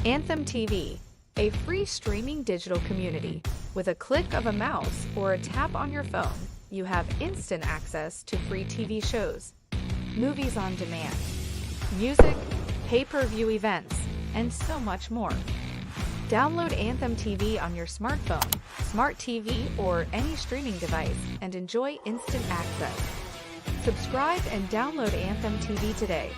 Anthem TV, a free streaming digital community. With a click of a mouse or a tap on your phone, you have instant access to free TV shows, movies on demand, music, pay-per-view events, and so much more. Download Anthem TV on your smartphone, smart TV, or any streaming device and enjoy instant access. Subscribe and download Anthem TV today.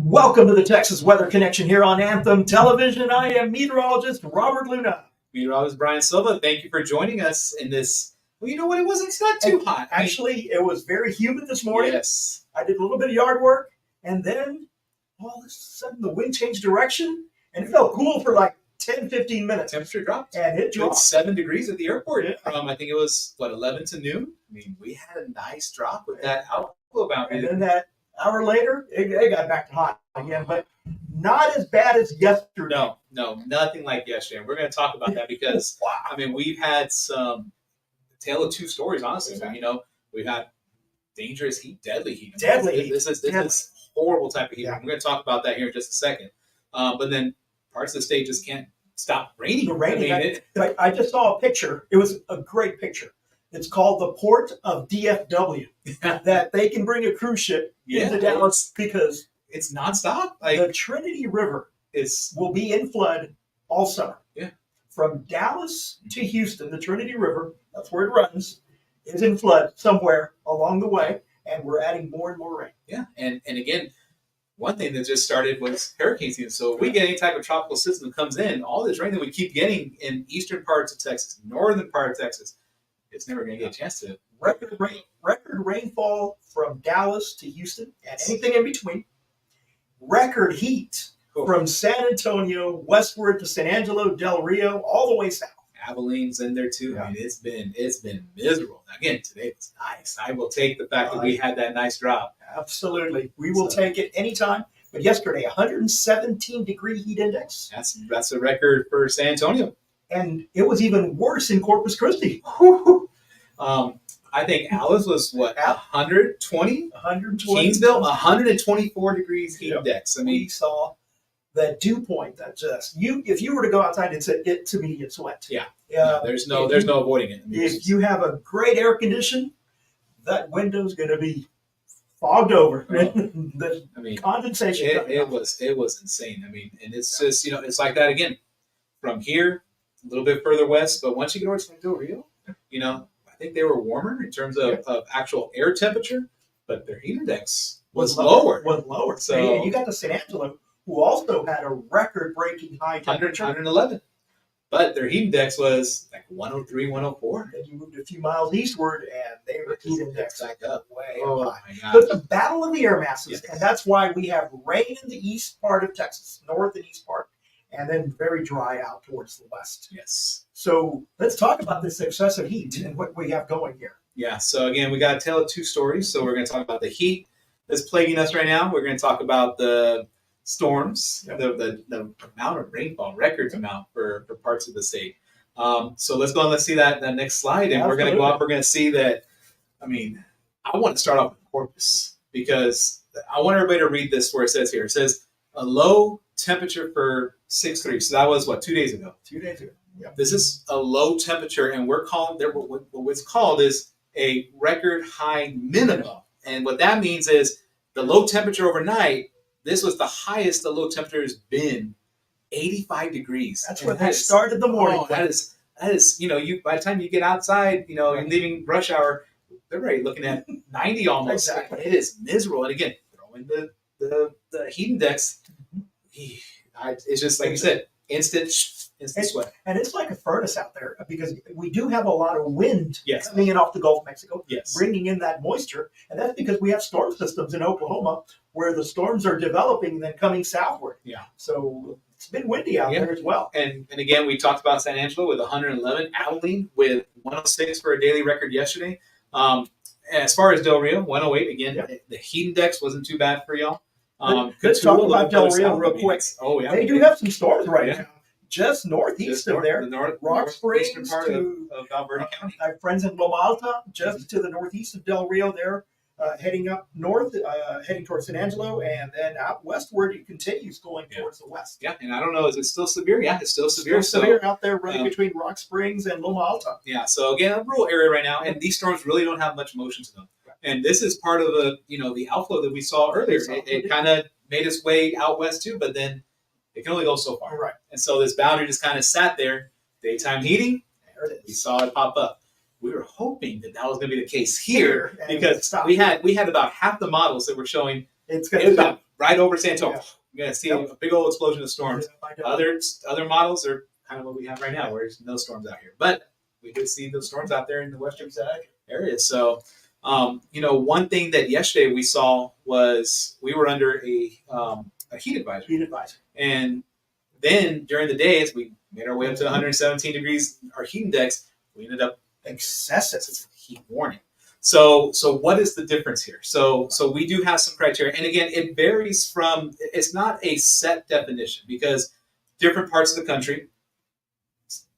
Welcome to the Texas Weather Connection here on Anthem Television. I am meteorologist Robert Luna. Meteorologist Brian Silva, thank you for joining us in this. Well, you know what? It's not too hot. Actually, it was very humid this morning. Yes. I did a little bit of yard work, and then all of a sudden the wind changed direction, and it felt cool for like 10, 15 minutes. Temperature dropped. And it dropped. It's 7 degrees at the airport. Yeah. I think it was, 11 to noon? I mean, we had a nice drop with that outflow boundary. And then that hour later, it got back to hot again, but not as bad as yesterday. No, nothing like yesterday. And we're going to talk about that because, Wow. I mean, we've had some tale of two stories, honestly. Exactly. You know, we've had dangerous heat, deadly heat. Deadly heat. This is horrible type of heat. Yeah. We're going to talk about that here in just a second. But then parts of the state just can't stop raining. The raining. I mean, I just saw a picture. It was a great picture. It's called the Port of DFW. That they can bring a cruise ship into Dallas because it's nonstop. the Trinity River will be in flood all summer. Yeah. From Dallas to Houston, the Trinity River, that's where it runs, is in flood somewhere along the way, and we're adding more and more rain. Yeah, and again, one thing that just started was hurricane season. So if we get any type of tropical system that comes in, all this rain that we keep getting in eastern parts of Texas, northern part of Texas, it's never going to get a chance to. Record rainfall from Dallas to Houston and anything in between. Record heat from San Antonio westward to San Angelo, Del Rio, all the way south. Abilene's in there too. Yeah. I mean, it's been miserable. Again, today was nice. I will take the fact that we had that nice drop. Absolutely, we will take it anytime. But yesterday, 117-degree heat index, That's a record for San Antonio. and it was even worse in Corpus Christi. I think Alice was 120. 120. Kingsville, 124 degrees heat Yep. index. I We mean, saw that dew point that just if you were to go outside, it's wet. Yeah. Yeah. there's no avoiding it. I mean, If you have a great air condition, that window's going to be fogged over. The I mean, condensation. it was insane. I mean, and it's just it's like that again. From here, a little bit further west, but once you get over to San Del Rio, I think they were warmer in terms of actual air temperature, but their heat index was lower. Was lower. So- And you got to San Angelo, who also had a record-breaking high temperature. 111. But their heat index was like 103, 104. And you moved a few miles eastward, and they were heat index back up. way Oh high. my God. But it's a battle of the air masses, Yes. and that's why we have rain in the east part of Texas, north and east part, and then very dry out towards the west. Yes. So let's talk about this excessive heat and what we have going here. Yeah. So again, we got to tell two stories. So we're going to talk about the heat that's plaguing us right now. We're going to talk about the storms, Yep. the amount of rainfall, records amount for parts of the state. So let's go and let's see that next slide. And we're going to go Absolutely. up. We're going to see that. I mean, I want to start off with Corpus because I want everybody to read this where it says here. It says a low temperature for 6-3. So that was 2 days ago. 2 days ago. Yep. This is a low temperature, and we're calling there. What's called is a record high minimum, and what that means is the low temperature overnight. This was the highest the low temperature has been, 85 degrees. That's And what they started the morning. Oh, that is you by the time you get outside, you're leaving rush hour, they're already looking at 90 almost. Exactly. It is miserable, and again, throw in the heat index. It's just like you said, instant sweat. And it's like a furnace out there because we do have a lot of wind Yes. coming in off the Gulf of Mexico, Yes. bringing in that moisture. And that's because we have storm systems in Oklahoma where the storms are developing and then coming southward. Yeah. So it's been windy out there as well. And again, we talked about San Angelo with 111, Abilene with 106 for a daily record yesterday. As far as Del Rio, 108 again. Yeah. The heat index wasn't too bad for y'all. Let's talk about Del Rio real quick. Oh yeah, They do have some storms right Yeah. now, just northeast of there. the Rock northeastern Springs part to of Alberta County. I have friends in Loma Alta, just to the northeast of Del Rio there. heading up north, heading towards San Angelo, and then out westward it continues going towards the west. Yeah, and I don't know, is it still severe? Yeah, it's still severe. Still severe out there running between Rock Springs and Loma Alta. Yeah, so again, a rural area right now, and these storms really don't have much motion to them. And this is part of the outflow that we saw earlier. It kind of made its way out west too, but then it can only go so far. Right. And so this boundary just kind of sat there. Daytime heating, There it we is. saw it pop up. We were hoping that was going to be the case here And because we had about half the models that were showing it's it going was to about right over San Antonio. Yeah. You're going to see a big old explosion of storms. be. Other models are kind of what we have right now, where there's no storms out here. But we did see those storms out there in the western area. So, one thing that yesterday we saw was we were under a heat advisory. Heat advisory. And then during the day, as we made our way up to 117 degrees, our heat index, we ended up Excessive. heat warning. So what is the difference here? So we do have some criteria, and again, it varies from. It's not a set definition because different parts of the country,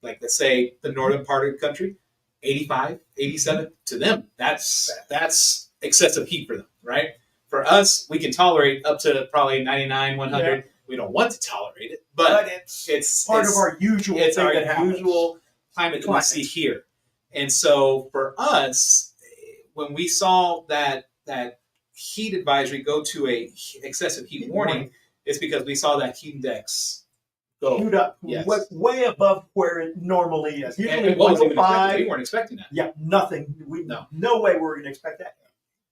like let's say the northern part of the country, 85, 87 to them, that's excessive heat for them, right? For us, we can tolerate up to probably 99, 100. Yeah. We don't want to tolerate it, but it's part of our usual. It's thing our that happens. usual climate that we see here. And so for us, when we saw that heat advisory go to a excessive heat warning, it's because we saw that heat index go shoot up way above where it normally is. Usually 105. We weren't expecting that. Yeah, nothing. No way we were going to expect that.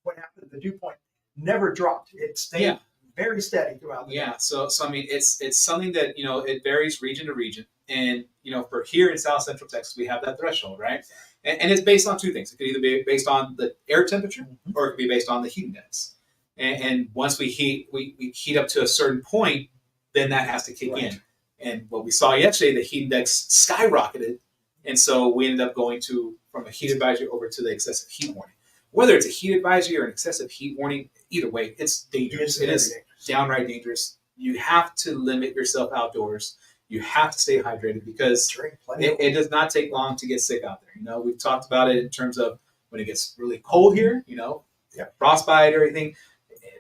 What happened? The dew point never dropped. It stayed very steady throughout the day. So I mean, it's something that it varies region to region, and for here in South Central Texas, we have that threshold, right? And it's based on two things. It could either be based on the air temperature, or it could be based on the heat index. And once we heat up to a certain point, then that has to kick in. And what we saw yesterday, the heat index skyrocketed, and so we ended up going from a heat advisory over to the excessive heat warning. Whether it's a heat advisory or an excessive heat warning, either way, it's dangerous. It is downright dangerous. You have to limit yourself outdoors. You have to stay hydrated because it does not take long to get sick out there. We've talked about it in terms of when it gets really cold here, frostbite or anything.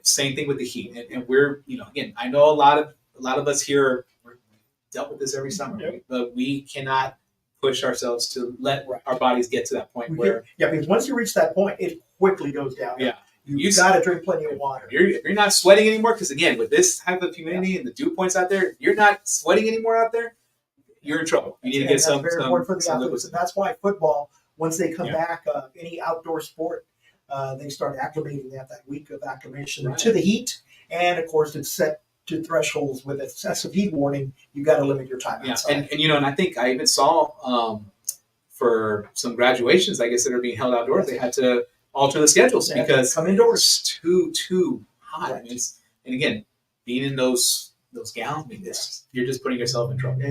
Same thing with the heat. And we're, again, I know a lot of us here we're dealt with this every summer, but we cannot push ourselves to let our bodies get to that point where because once you reach that point, it quickly goes down. Yeah. You got to drink plenty of water. If you're not sweating anymore, because again, with this type of humidity and the dew points out there, you're not sweating anymore out there, you're in trouble. You need to get some. That's very important for the athletes, and that's why football, once they come back, any outdoor sport, they start acclimating. They have that week of acclimation to the heat, and of course, it's set to thresholds with excessive heat warning. You got to limit your time outside. And I think I even saw for some graduations, I guess, that are being held outdoors, they had to alter the schedules because come indoors. It's too hot. Right. And again, being in those gowns, you're just putting yourself in trouble.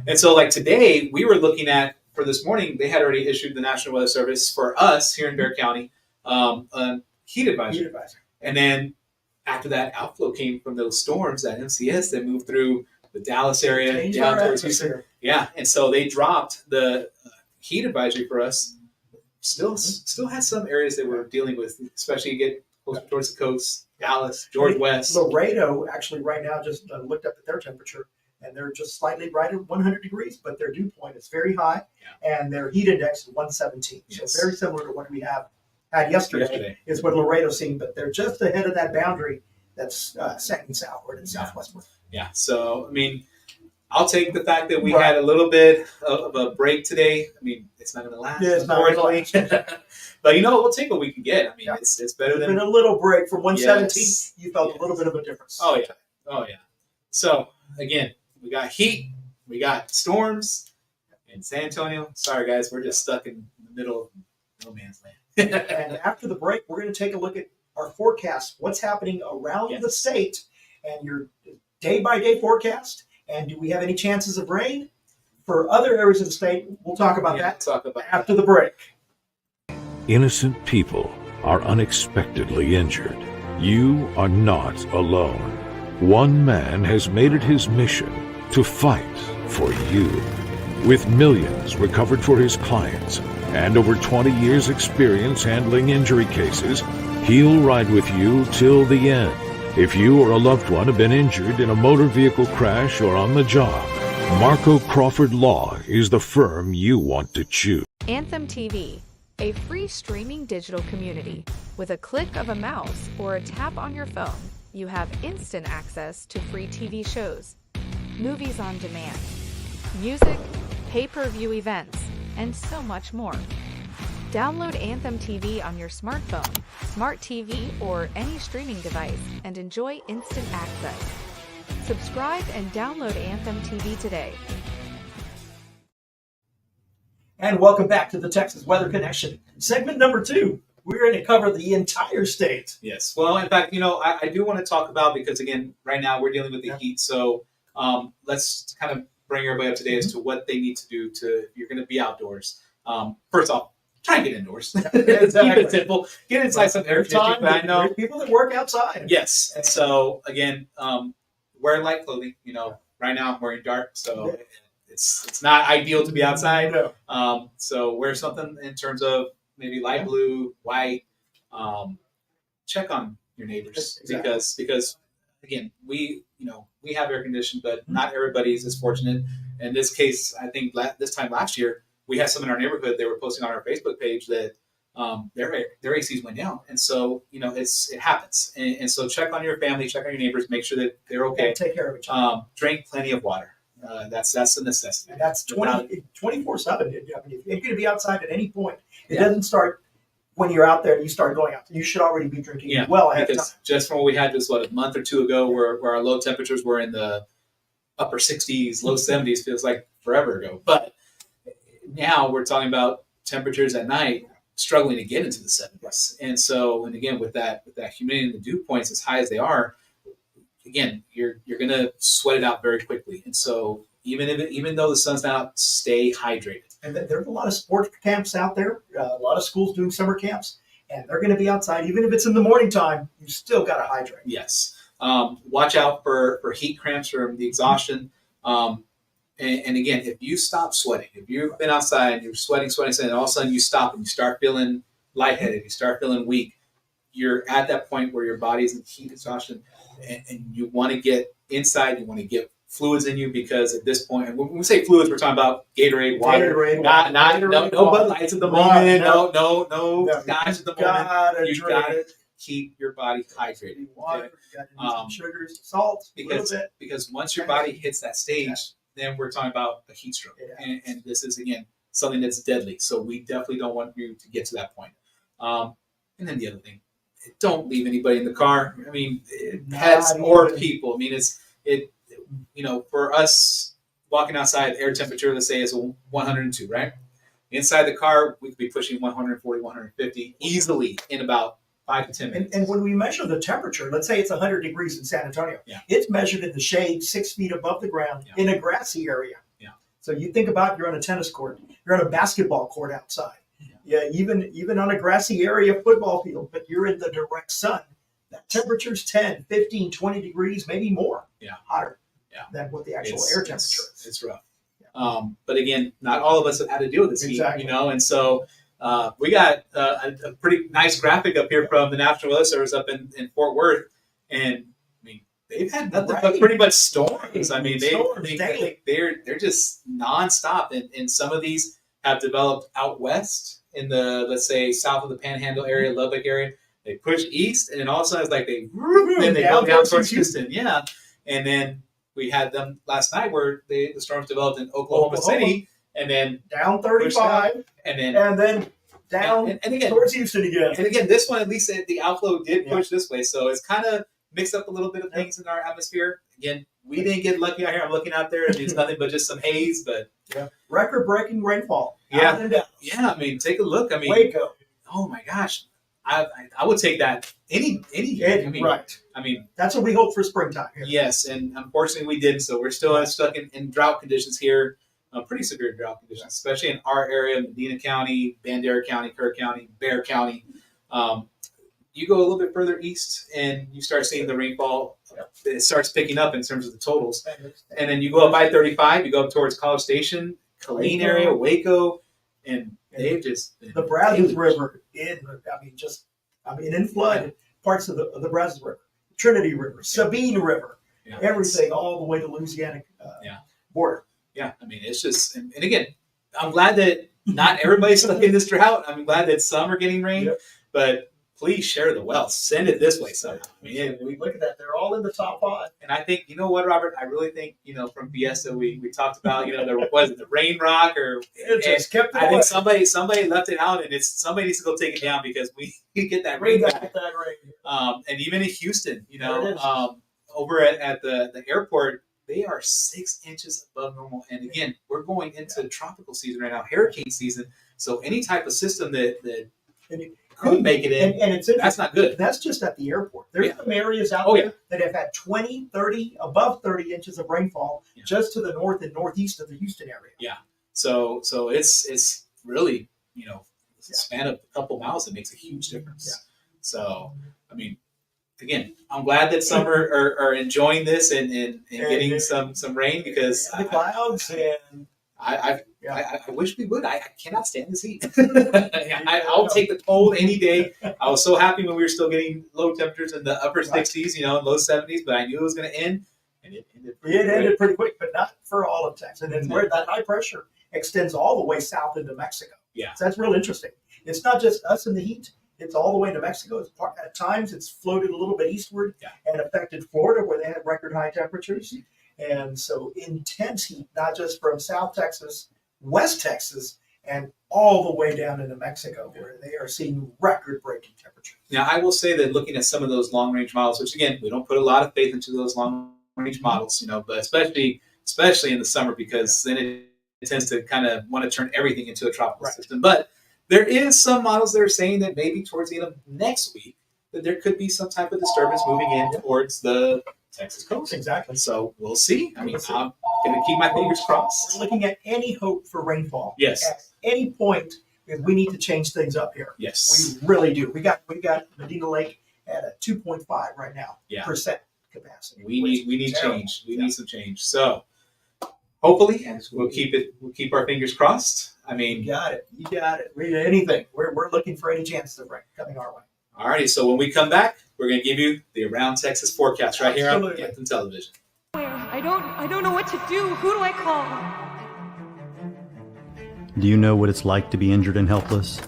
And so, like today, we were looking at for this morning. They had already issued the National Weather Service for us here in Bexar County a heat advisory. And then after that, outflow came from those storms, that MCS that moved through the Dallas area down towards Houston. Yeah, and so they dropped the heat advisory for us. Still had some areas that we're dealing with, especially you get closer towards the coast, Dallas, George West. Laredo actually right now just looked up at their temperature, and they're just slightly right at 100 degrees, but their dew point is very high, and their heat index is 117. So very similar to what we had yesterday is what Laredo's seeing, but they're just ahead of that boundary that's setting southward and southwestward. Yeah, so, I mean, I'll take the fact that we had a little bit of a break today. I mean, it's not going to last. Yeah, it's not going to last. But, we'll take what we can get. I mean, it's better than... Been a little break from 117. You felt a little bit of a difference. Oh, yeah. So, again, we got heat. We got storms in San Antonio. Sorry, guys. We're just stuck in the middle of no man's land. And after the break, we're going to take a look at our forecast, what's happening around the state, and your day-by-day forecast. And do we have any chances of rain for other areas of the state? We'll talk about that after the break. Innocent people are unexpectedly injured. You are not alone. One man has made it his mission to fight for you. With millions recovered for his clients and over 20 years' experience handling injury cases, He'll ride with you till the end. If you or a loved one have been injured in a motor vehicle crash or on the job, Marco Crawford Law is the firm you want to choose. Anthem TV, a free streaming digital community. With a click of a mouse or a tap on your phone, you have instant access to free TV shows, movies on demand, music, pay-per-view events, and so much more. Download Anthem TV on your smartphone, smart TV, or any streaming device and enjoy instant access. Subscribe and download Anthem TV today. And welcome back to the Texas Weather Connection. Segment number 2. We're going to cover the entire state. Yes. Well, in fact, I do want to talk about, because again, right now we're dealing with the heat. So let's kind of bring everybody up to date as to what they need to do if you're going to be outdoors. First off, try and get indoors. Keep it simple. Get inside some air conditioning. But I know There's people that work outside. Yes. And so again, wear light clothing. Right now I'm wearing dark, so it's not ideal to be outside. No. So wear something in terms of maybe light blue, white. Check on your neighbors. Exactly. because again, we have air conditioning, but not everybody is as fortunate. In this case, I think this time last year, we had some in our neighborhood. They were posting on our Facebook page that their ACs went down, and so it happens. And so check on your family, check on your neighbors, make sure that they're okay. Take care of each other. Drink plenty of water. That's a necessity. And that's 24/7. I mean, if you're going to be outside at any point, it Yeah. doesn't start when you're out there and you start going out. You should already be drinking well ahead of because time. just from what we had just a month or two ago, where our low temperatures were in the upper 60s, low 70s, feels like forever ago. But now we're talking about temperatures at night struggling to get into the 70s. And so, and again, with that humidity and the dew points as high as they are, again, you're going to sweat it out very quickly. And so even though the sun's out, stay hydrated. And there's a lot of sports camps out there, a lot of schools doing summer camps, and they're going to be outside. Even if it's in the morning time, you still got to hydrate. Yes. Watch out for heat cramps from the exhaustion. And again, if you stop sweating, if you've been outside and you're sweating, and all of a sudden you stop and you start feeling lightheaded, you start feeling weak, you're at that point where your body's in heat exhaustion, and you want to get inside, you want to get fluids in you, because at this point, and when we say fluids, we're talking about Gatorade, water, no Bud Lights at the moment, no scotch at the moment. You got to keep your body hydrated. Water, you got to some sugars, salt, because once your body hits that stage, then we're talking about a heat stroke, and this is again something that's deadly. So we definitely don't want you to get to that point. And then the other thing, don't leave anybody in the car. I mean, pets or people. I mean, for us walking outside, air temperature, let's say, is 102, right? Inside the car, we could be pushing 140, 150 easily in about 5 to 10 minutes. And when we measure the temperature, let's say it's 100 degrees in San Antonio, it's measured in the shade 6 feet above the ground in a grassy area. Yeah. So you think about, you're on a tennis court, you're on a basketball court outside. Yeah, even on a grassy area football field, but you're in the direct sun. That temperature's 10, 15, 20 degrees, maybe more hotter than what the actual air temperature is. It's rough. But again, not all of us have had to deal with this heat, and so we got a pretty nice graphic up here from the National Weather Service up in Fort Worth, and I mean, they've had nothing but pretty much storms. I mean, they're just nonstop, and some of these have developed out west in the, let's say, south of the Panhandle area, Lubbock area. They push east, and then all of a sudden it's like they go down towards Houston. Yeah. And then we had them last night where the storms developed in Oklahoma City, and then down 35, and then down and again, towards Houston again. And again, this one, at least the outflow did push this way. So it's kind of mixed up a little bit of things in our atmosphere. Again, we didn't get lucky out here. I'm looking out there, and it's nothing but just some haze, but record-breaking rainfall. Yeah, I mean, take a look. I mean, Waco. Oh my gosh, I would take that any year. I mean, right. I mean, that's what we hope for springtime here. Yes, and unfortunately we didn't. So we're still stuck in drought conditions here, pretty severe drought conditions, especially in our area, Medina County, Bandera County, Kerr County, Bexar County. You go a little bit further east, and you start seeing the rainfall. It starts picking up in terms of the totals. And then you go up I-35, you go up towards College Station, Killeen area, Waco, and they've just the Brazos River just I mean, in flood parts of the Brazos River, Trinity River, Sabine River, Yeah, everything all the way to Louisiana Yeah. border. Yeah, I mean, it's just, and again, I'm glad that not everybody's stuck in this drought. I'm glad that some are getting rain, Yep. but please share the wealth. Send it this way somehow. I mean, We look at that; they're all in the top 5. and I think, you know what, Robert, I really think, from Fiesta, we talked about, there was the rain rock, or It just kept it I away. think somebody left it out, and somebody needs to go take it down because we need to get that We rain got back. that rain. And even in Houston, There it is. over at the airport, they are 6 inches above normal. And again, we're going into tropical season right now, hurricane season. So any type of system that And it- could make it in, And it's that's interesting. not good. That's just at the airport. There's Yeah. some areas out Oh, there yeah. that have had 20, 30, above 30 inches of rainfall Yeah. just to the north and northeast of the Houston area. So it's really, a span of a couple miles that makes a huge difference. Yeah. So, I mean, again, I'm glad that some are enjoying this and getting some rain because The clouds and I Yeah. wish we would. I cannot stand this heat. I'll take the cold any day. I was so happy when we were still getting low temperatures in the upper 60s, low 70s, but I knew it was going to end, and it ended. it ended pretty quick, but not for all of Texas. And it's where that high pressure extends all the way south into Mexico. Yeah. So that's real interesting. It's not just us in the heat. It's all the way to Mexico. At times, it's floated a little bit eastward Yeah. and affected Florida, where they had record high temperatures. And so intense heat, not just from South Texas, West Texas, and all the way down into Mexico, where they are seeing record-breaking temperatures. Now, I will say that looking at some of those long-range models, which again, we don't put a lot of faith into those long-range models, but especially in the summer, because then it tends to kind of want to turn everything into a tropical Right. system. But there is some models that are saying that maybe towards the end of next week that there could be some type of disturbance moving in towards the Texas coast. Exactly. So we'll see. I mean, We'll see. I'm going to keep my fingers crossed. We're looking at any hope for rainfall. Yes. At any point, because we need to change things up here. Yes. We really do. We got Medina Lake at a 2.5 right now Yeah. percent capacity. We need Terrible. change. We Yeah. need some change. So hopefully we'll keep our fingers crossed. I You mean, got it. You got it. Read anything. We're looking for any chance of rain coming our way. alrighty. So when we come back, we're going to give you the Around Texas forecast right here on Absolutely. Anthem Television. I don't know what to do. Who do I call? Do you know what it's like to be injured and helpless?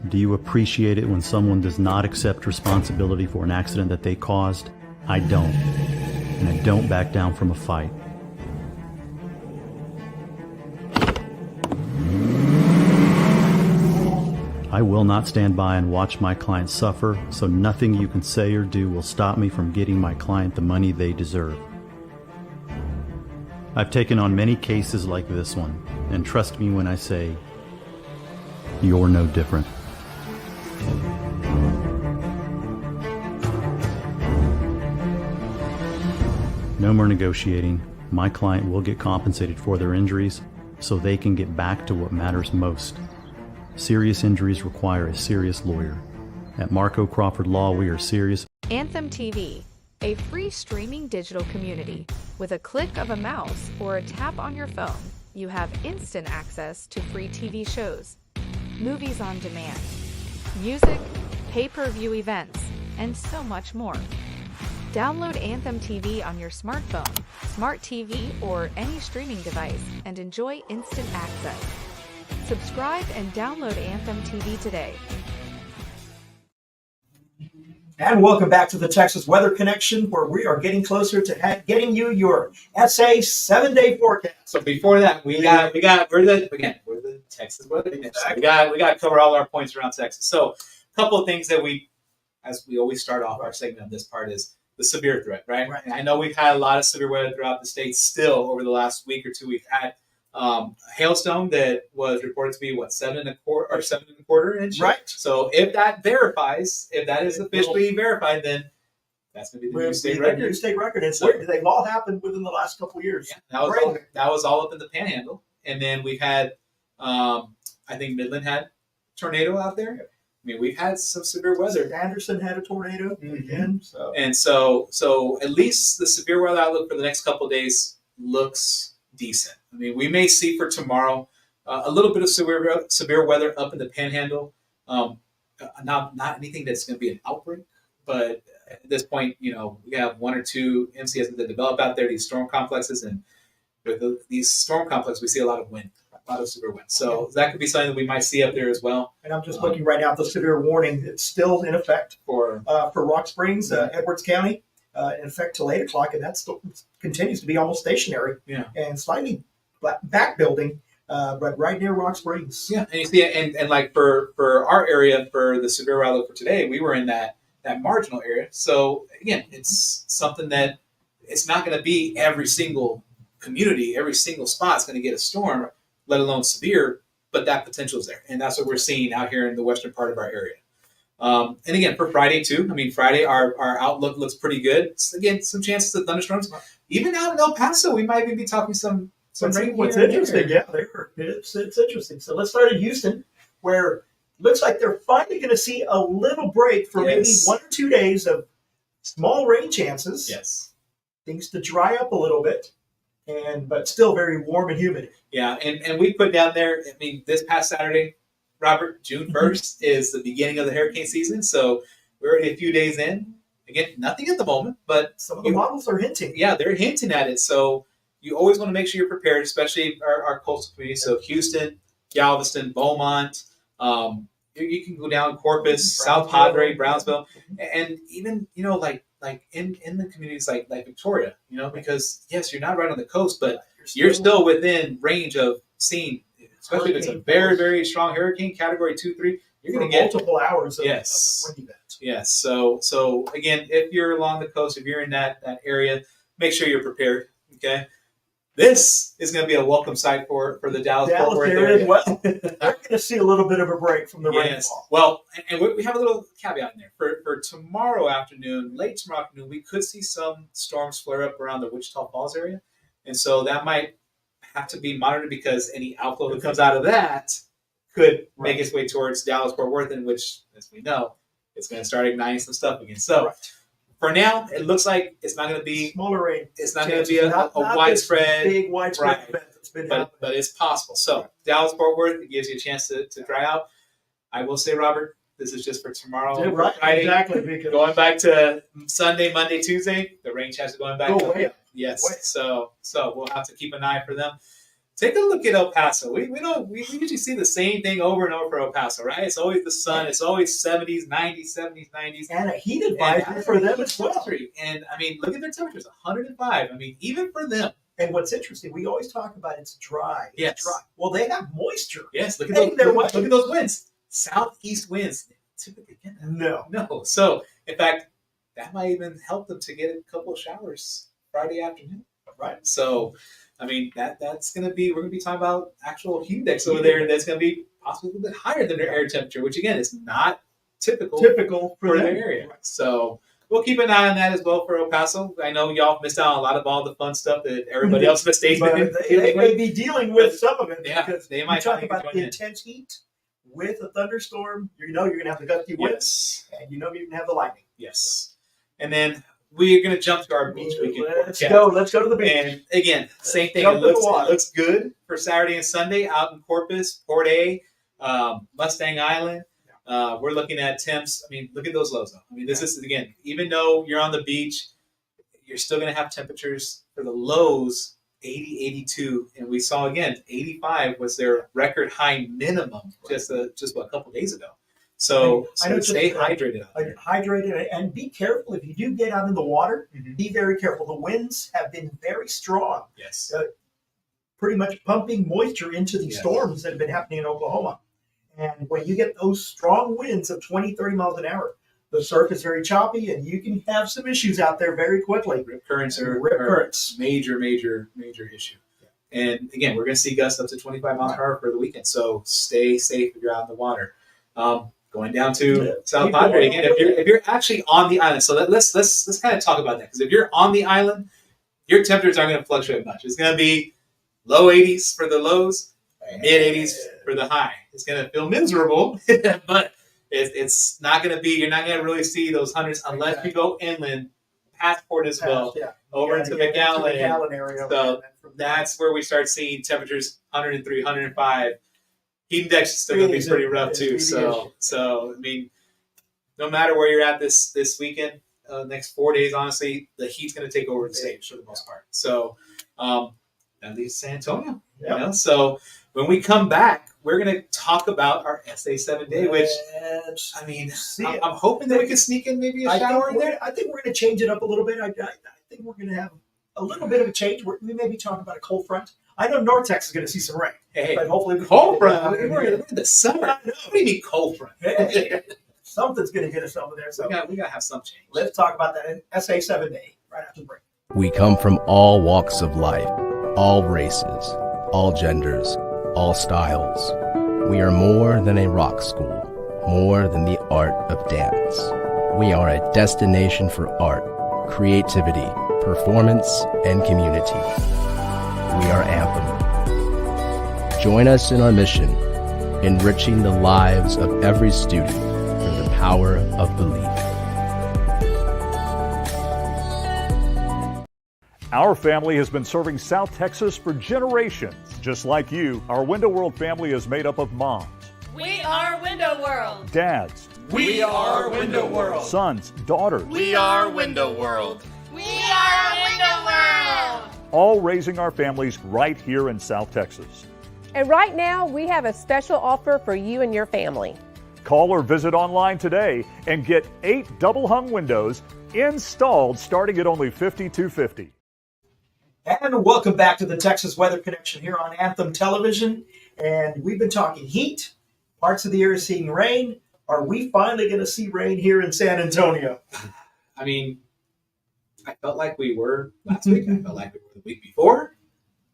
Do you appreciate it when someone does not accept responsibility for an accident that they caused? I don't. And I don't back down from a fight. I will not stand by and watch my client suffer, so nothing you can say or do will stop me from getting my client the money they deserve. I've taken on many cases like this one, and trust me when I say, you're no different. No more negotiating. My client will get compensated for their injuries so they can get back to what matters most. Serious injuries require a serious lawyer. At Marco Crawford Law, we are serious. Anthem TV, a free streaming digital community. With a click of a mouse or a tap on your phone, you have instant access to free TV shows, movies on demand, music, pay-per-view events, and so much more. Download Anthem TV on your smartphone, smart TV, or any streaming device and enjoy instant access. Subscribe and download Anthem TV today. And welcome back to the Texas Weather Connection, where we are getting closer to getting you your SA 7-day forecast. So before that, we're the Texas Weather Connection. We got to cover all our points around Texas. So a couple of things that as we always start off our segment on this part is the severe threat, right? Right. And I know we've had a lot of severe weather throughout the state. Still, over the last week or two, we've had hailstone that was reported to be 7.25 inches. Right. So if that verifies, if that is officially verified, then that's going to be the new state record. New state record. And So- they've all happened within the last couple of years. Yeah, that was all up in the Panhandle, and then we've had, I think Midland had tornado out there. I mean, we've had some severe weather, Anderson had a tornado again. So and so at least the severe weather outlook for the next couple of days looks decent. I mean, we may see for tomorrow a little bit of severe weather up in the Panhandle. not anything that's going to be an outbreak, but at this point, we have 1 or 2 MCSs that develop out there, these storm complexes, and with these storm complexes, we see a lot of wind, a lot of severe wind. So that could be something that we might see up there as well. And I'm just looking right now at the severe warning that's still in effect For Rock Springs, Edwards County, in effect till 8 o'clock, and that still continues to be almost stationary and slightly back building, but right near Rock Springs. Yeah, and you see, and like for our area, for the severe outlook for today, we were in that marginal area. So again, it's something that it's not going to be every single community, every single spot is going to get a storm, let alone severe, but that potential is there. And that's what we're seeing out here in the western part of our area. And again, for Friday too, Friday, our outlook looks pretty good. Again, some chances of thunderstorms. Even out in El Paso, we might even be talking some rain. What's interesting, it's interesting. So let's start at Houston, where looks like they're finally going to see a little break for maybe 1 or 2 days of small rain chances. Yes. Things to dry up a little bit, but still very warm and humid. Yeah, and we put down there, this past Saturday, Robert, June 1st is the beginning of the hurricane season. So we're already a few days in. Again, nothing at the moment, but some of the models are hinting. Yeah, they're hinting at it. So you always want to make sure you're prepared, especially our coastal communities. So Houston, Galveston, Beaumont, you can go down Corpus, South Padre, Brownsville, and even like in the communities like Victoria, because yes, you're not right on the coast, but you're still within range of seeing, especially if it's a very, very strong hurricane, category 2, 3. You're going to get multiple hours of a wind event. Yes. So again, if you're along the coast, if you're in that area, make sure you're prepared. Okay. This is going to be a welcome sight for the Dallas-Fort Worth area. Well, they're going to see a little bit of a break from the rainfall. Well, and we have a little caveat in there. For tomorrow afternoon, late tomorrow afternoon, we could see some storms flare up around the Wichita Falls area. And so that might have to be monitored because any outflow that comes out of that could make its way towards Dallas-Fort Worth, in which, as we know, it's going to start igniting some stuff again. So for now, it looks like it's not going to be smaller rain. It's not going to be a widespread, big widespread event that's been happening. But it's possible. So Dallas-Fort Worth, it gives you a chance to dry out. I will say, Robert, this is just for tomorrow. Yeah, Friday. Exactly. Because going back to Sunday, Monday, Tuesday, the rain chances are going back. Way up. Yes. So we'll have to keep an eye for them. Take a look at El Paso. We usually see the same thing over and over for El Paso, right? It's always the sun. It's always 70s, 90s, 70s, 90s. And a heat advisory for them as well. And look at their temperatures, 105. Even for them. And what's interesting, we always talk about it's dry. Yes. It's dry. Well, they have moisture. Yes. Look at those winds. Southeast winds. Typically get that. No. So, in fact, that might even help them to get a couple of showers Friday afternoon. Right. So, that's going to be, we're going to be talking about actual heat index over there that's going to be possibly a little bit higher than their air temperature, which again is not typical for their area. Right. So we'll keep an eye on that as well for El Paso. I know y'all missed out on a lot of all the fun stuff that everybody else in the states. They may be dealing with some of it. Yeah, because they might talk about the intense heat with a thunderstorm. You're going to have the gusty winds, and you're going to have the lightning. Yes. And then we're going to jump to our beach weekend. Let's go to the beach. And again, same thing. It looks good for Saturday and Sunday out in Corpus, Port A, Mustang Island. We're looking at temps. Look at those lows, though. This is, again, even though you're on the beach, you're still going to have temperatures for the lows 80, 82. And we saw, again, 85 was their record high minimum just a couple days ago. So stay hydrated. Hydrated and be careful. If you do get out in the water, be very careful. The winds have been very strong. Yes. Pretty much pumping moisture into these storms that have been happening in Oklahoma. And when you get those strong winds of 20, 30 miles an hour, the surf is very choppy and you can have some issues out there very quickly. Rip currents are major issue. And again, we're going to see gusts up to 25 miles per hour for the weekend. So stay safe if you're out in the water. Going down to South Padre again. If you're actually on the island, so let's kind of talk about that, because if you're on the island, your temperatures aren't going to fluctuate much. It's going to be low 80s for the lows, mid 80s for the high. It's going to feel miserable, but it's not going to be. You're not going to really see those hundreds unless you go inland, Passport as well, over into McAllen area. So that's where we start seeing temperatures 103, 105. heat index is still going to be pretty rough too. So I mean, no matter where you're at this weekend, next 4 days, honestly, the heat's going to take over the stage for the most part. So at least San Antonio, you know. So when we come back, we're going to talk about our SA7 day, which I mean, I'm hoping that we can sneak in maybe a shower in there. I think we're going to change it up a little bit. I think we're going to have a little bit of a change. We may be talking about a cold front. I know North Texas is going to see some rain, but hopefully cold front. We're in the summer. What do you mean cold front? Hey, something's going to get us over there. So we got to have some change. Let's talk about that SA7 day right after the break. We come from all walks of life, all races, all genders, all styles. We are more than a rock school, more than the art of dance. We are a destination for art, creativity, performance, and community. We are Anthem. Join us in our mission, enriching the lives of every student through the power of belief. Our family has been serving South Texas for generations. Just like you, our Window World family is made up of moms. We are Window World. Dads. We are Window World. Sons, daughters. We are Window World. We are Window World. All raising our families right here in South Texas. And right now, we have a special offer for you and your family. Call or visit online today and get 8 double-hung windows installed starting at only $5,250. And welcome back to the Texas Weather Connection here on Anthem Television. And we've been talking heat, parts of the area seeing rain. Are we finally going to see rain here in San Antonio? I mean, I felt like we were last week. I felt like we were the week before,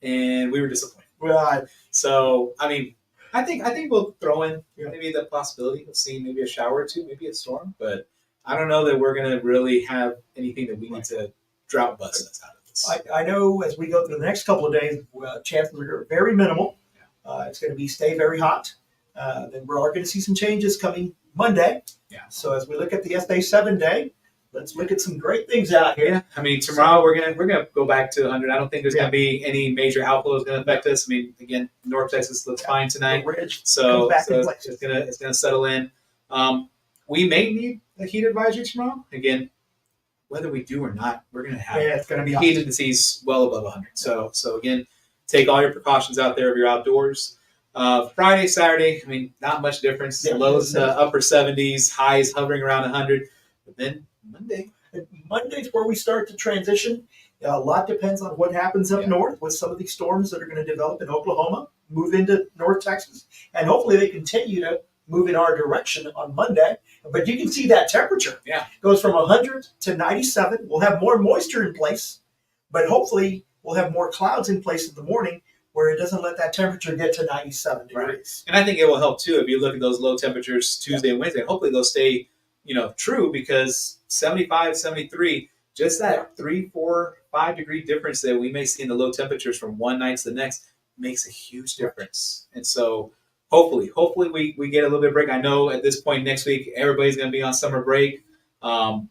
and we were disappointed. Right. So, I mean, I think we'll throw in maybe the possibility of seeing maybe a shower or two, maybe a storm. But I don't know that we're going to really have anything that we need to drought bust us out of. I know as we go through the next couple of days, chances are very minimal. It's going to be stay very hot. Then we're going to see some changes coming Monday. Yeah. So as we look at the SA7 day, let's look at some great things out here. Yeah. I mean, tomorrow we're gonna go back to 100. I don't think there's gonna be any major outflows going to affect us. I mean, again, North Texas looks fine tonight, so it's gonna settle in. We may need a heat advisory tomorrow. Again, whether we do or not, we're going to have it's going to be heat indices well above 100. So again, take all your precautions out there if you're outdoors. Friday, Saturday, I mean, not much difference. Lows upper 70s, highs hovering around 100. But then Monday's where we start to transition. A lot depends on what happens up north with some of these storms that are going to develop in Oklahoma, move into North Texas, and hopefully they continue to move in our direction on Monday. But you can see that temperature goes from 100 to 97. We'll have more moisture in place, but hopefully we'll have more clouds in place in the morning where it doesn't let that temperature get to 97 degrees. Right. And I think it will help too if you look at those low temperatures Tuesday and Wednesday. Hopefully they'll stay, true, because 75, 73, just that 3, 4, 5 degree difference that we may see in the low temperatures from one night to the next makes a huge difference. And so hopefully we get a little bit of break. I know at this point next week, everybody's going to be on summer break. A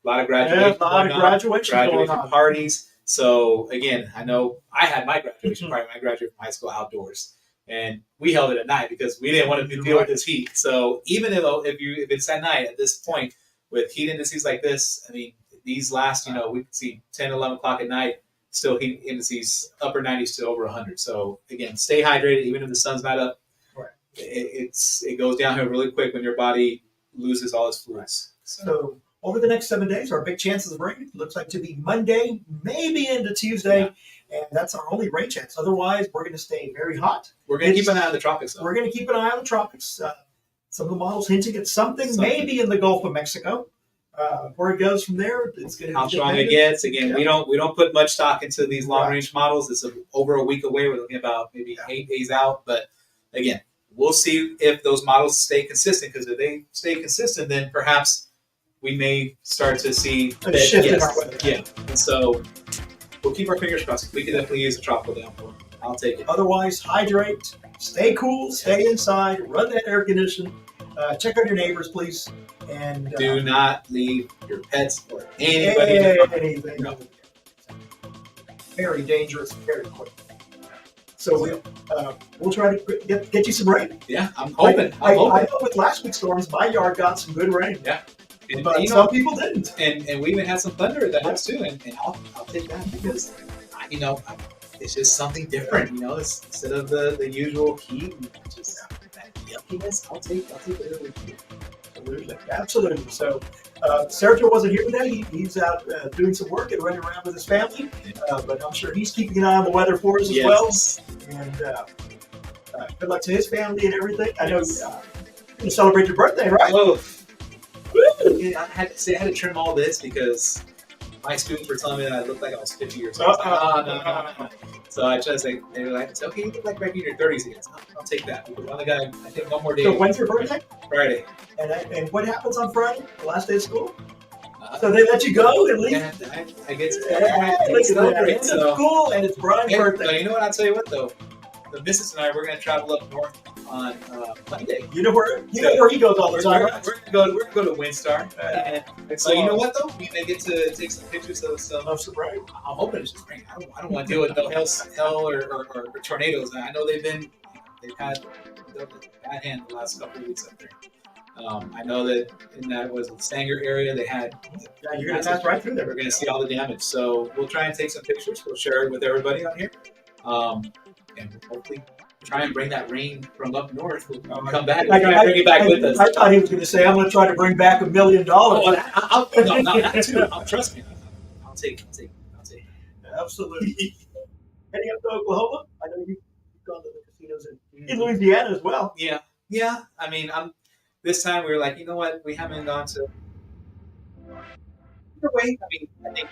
lot of graduation parties. So again, I know I had my graduation party when I graduated from high school outdoors, and we held it at night because we didn't want to deal with this heat. So even if it's at night at this point with heat indices like this, I mean, these last, we can see 10, 11 o'clock at night, still heat indices upper 90s to over 100. So again, stay hydrated even if the sun's not up. It goes downhill really quick when your body loses all its fluids. So over the next 7 days, our big chances of rain looks like to be Monday, maybe into Tuesday, and that's our only rain chance. Otherwise, we're going to stay very hot. We're going to keep an eye on the tropics, though. We're going to keep an eye on the tropics. Some of the models hinting at something maybe in the Gulf of Mexico. Where it goes from there, it's going to how strong it gets. Again, we don't put much stock into these long range models. It's over a week away. We're looking about maybe 8 days out, but again, we'll see if those models stay consistent, because if they stay consistent, then perhaps we may start to see a shift in our weather. Yeah, and so we'll keep our fingers crossed. We can definitely use a tropical downpour. I'll take it. Otherwise, hydrate, stay cool, stay inside, run that air conditioner, check on your neighbors, please, and do not leave your pets or anything. Very dangerous, very quick. So we'll try to get you some rain. Yeah, I'm hoping. I know with last week's storms, my yard got some good rain. Yeah. And, but some people didn't. And we even had some thunder at the house too. And I'll take that because, it's just something different. Instead of the usual heat, and just that yuckiness. I'll take whatever we can. Absolutely. So Sergio wasn't here today. He's out doing some work and running around with his family. But I'm sure he's keeping an eye on the weather for us as well. And good luck to his family and everything. I know you're going to celebrate your birthday, right? Oh, yeah, I had to trim all this because my students were telling me that I looked like I was 50 years old. No. So I just they were like, it's okay, you look like back in your 30s again. So I'll take that. One guy, I think one more day. So when's your birthday? Friday. And what happens on Friday, the last day of school? So they let you go and leave? Yeah, I get to celebrate. It's school and it's Brian's birthday. But you know what? I'll tell you what though. The missus and I, we're going to travel up north on Monday. You know where he goes all the time, right? We're gonna go to Windstar. So you know what though? We may get to take some pictures of some. Some rain. I'm hoping it's just rain. I don't want to deal with no hell or tornadoes. I know they've had a bad hand the last couple of weeks up there. I know that in that was the Sanger area they had. Yeah, you're gonna pass right through there. We're gonna see all the damage. So we'll try and take some pictures. We'll share it with everybody on here. And we'll hopefully try and bring that rain from up north. We'll come back and try and bring it back with us. I thought he was going to say, I'm going to try to bring back $1 million. No, not too. Trust me. I'll take it. Absolutely. Heading up to Oklahoma? I know you've gone to the casinos in Louisiana as well. Yeah. I mean, this time we were like, you know what? We haven't gone to. Either way, I think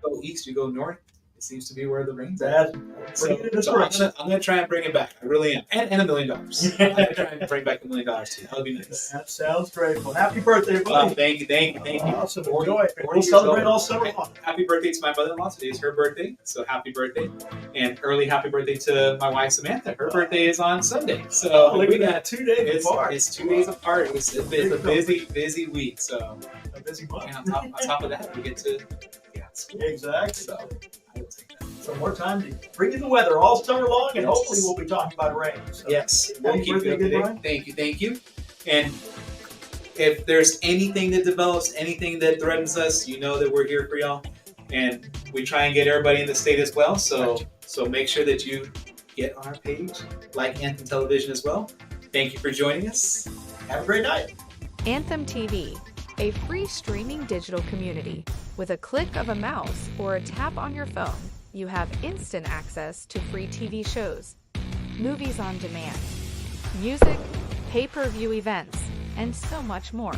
go east, you go north. It seems to be where the rain's at. So I'm gonna try and bring it back. I really am, and $1 million. I'm gonna try and bring back $1 million too. That would be nice. That sounds great. Well, happy birthday, buddy! Thank you. Awesome. Enjoy it. We'll celebrate all summer long. Happy birthday to my mother-in-law. Today is her birthday, so happy birthday, and early happy birthday to my wife Samantha. Her birthday is on Sunday, so we got 2 days apart. It's 2 days apart. It's a busy week. So a busy month. And on top of that, we get to exactly. So. Some more time to bring you the weather all summer long, and hopefully we'll be talking about rain. So yes, we'll keep you up to date. Thank you. And if there's anything that develops, anything that threatens us, you know that we're here for y'all. And we try and get everybody in the state as well. So make sure that you get on our page, like Anthem Television as well. Thank you for joining us. Have a great night. Anthem TV, a free streaming digital community. With a click of a mouse or a tap on your phone, you have instant access to free TV shows, movies on demand, music, pay-per-view events, and so much more.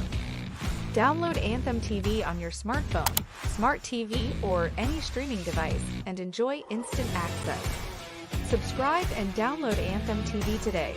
Download Anthem TV on your smartphone, smart TV, or any streaming device and enjoy instant access. Subscribe and download Anthem TV today.